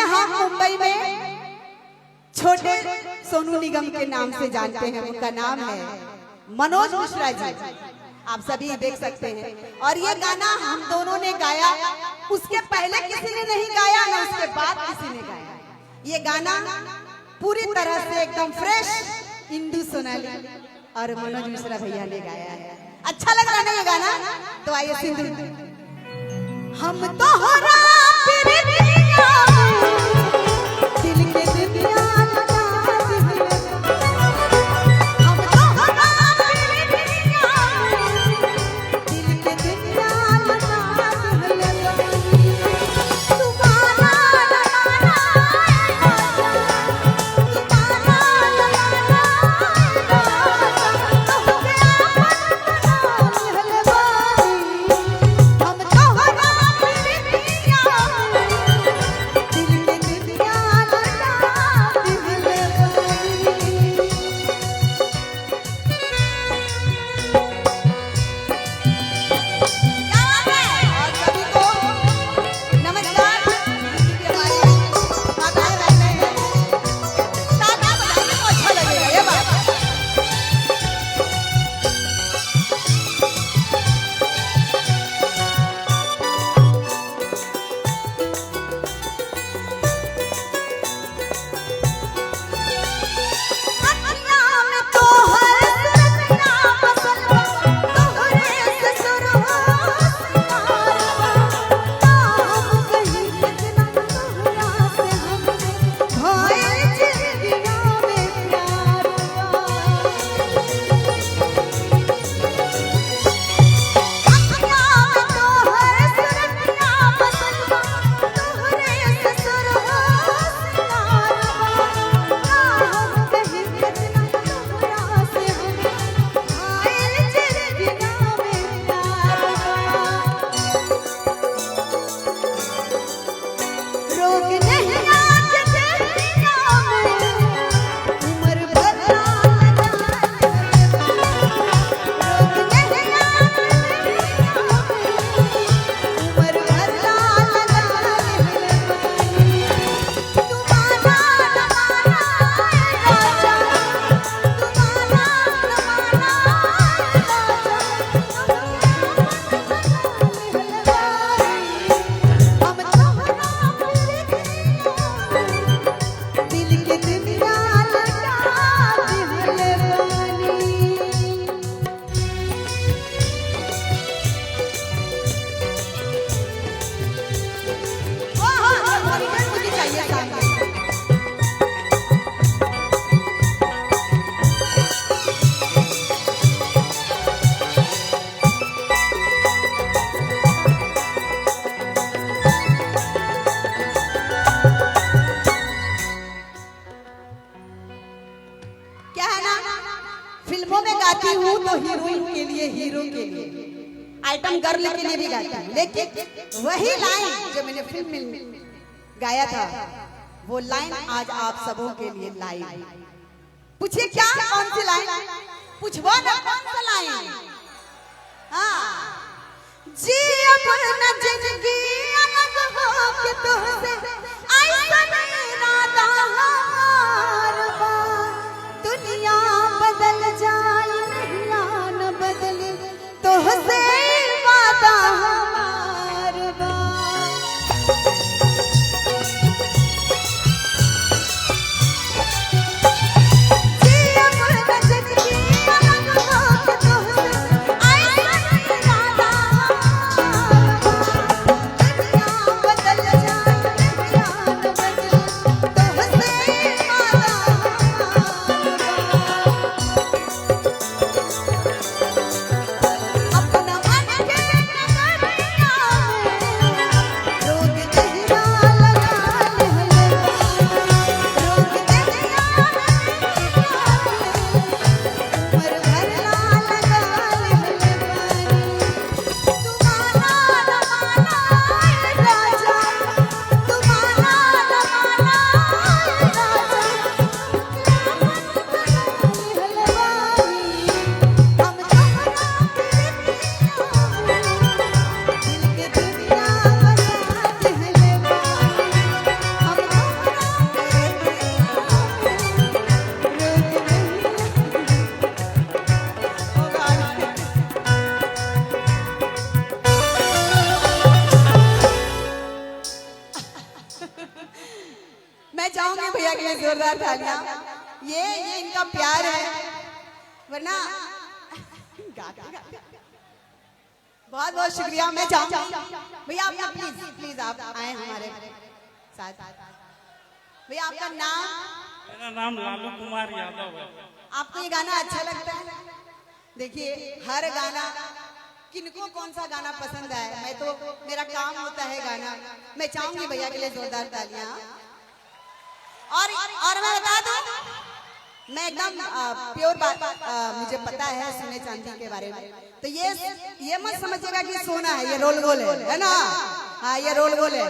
यहाँ मुंबई में छोटे सोनू निगम के नाम से जानते हैं। उनका नाम है मनोज मिश्रा जी, आप सभी देख सकते हैं। और ये गाना हम दोनों ने गाया, उसके पहले किसी ने नहीं गाया ना उसके बाद किसी ने गाया। ये गाना पूरी तरह से एकदम फ्रेश इंदु सोनाली और मनोज मिश्रा भैया ने गाया है। अच्छा लग रहा है ना ये गाना? तो आइए सिंधु। हम तो हो फिल्मों में गाती हूँ तो हीरोइन के लिए, हीरो के लिए, आइटम गर्ल के लिए भी गाती हूँ, लेकिन वही लाइन जो मैंने फिल्म में गाया था वो लाइन आज आप सबों के लिए लाई। पूछिए क्या, कौन सी लाइन? पूछवा ना कौन सा लाइन? हाँ, जी अपना जिंदगी अलग हो के तुझसे ऐसा इरादा हमार बा, दुनिया बदल जाए नहीं न बदले तुझसे वादा हमार बा। मैं चाहूंगी भैया के लिए जोरदार तालियां। ये इनका प्यार है, वरना बहुत बहुत शुक्रिया। मैं चाहूंगी भैया अपना प्लीज प्लीज आप आए हमारे साथ। भैया आपका नाम? मेरा नाम लालू कुमार यादव है। आपको ये गाना अच्छा लगता है? देखिए हर गाना, किनको कौन सा गाना पसंद है, मैं तो मेरा काम होता है गाना। मैं चाहूंगी भैया के लिए जोरदार तालियां। और मैं बता दूं, मैं एकदम प्योर बात, मुझे पता है सोने चांदी के बारे में, तो ये मत समझिएगा कि सोना है, ये रोल गोल है ना। हाँ ये रोल गोल है।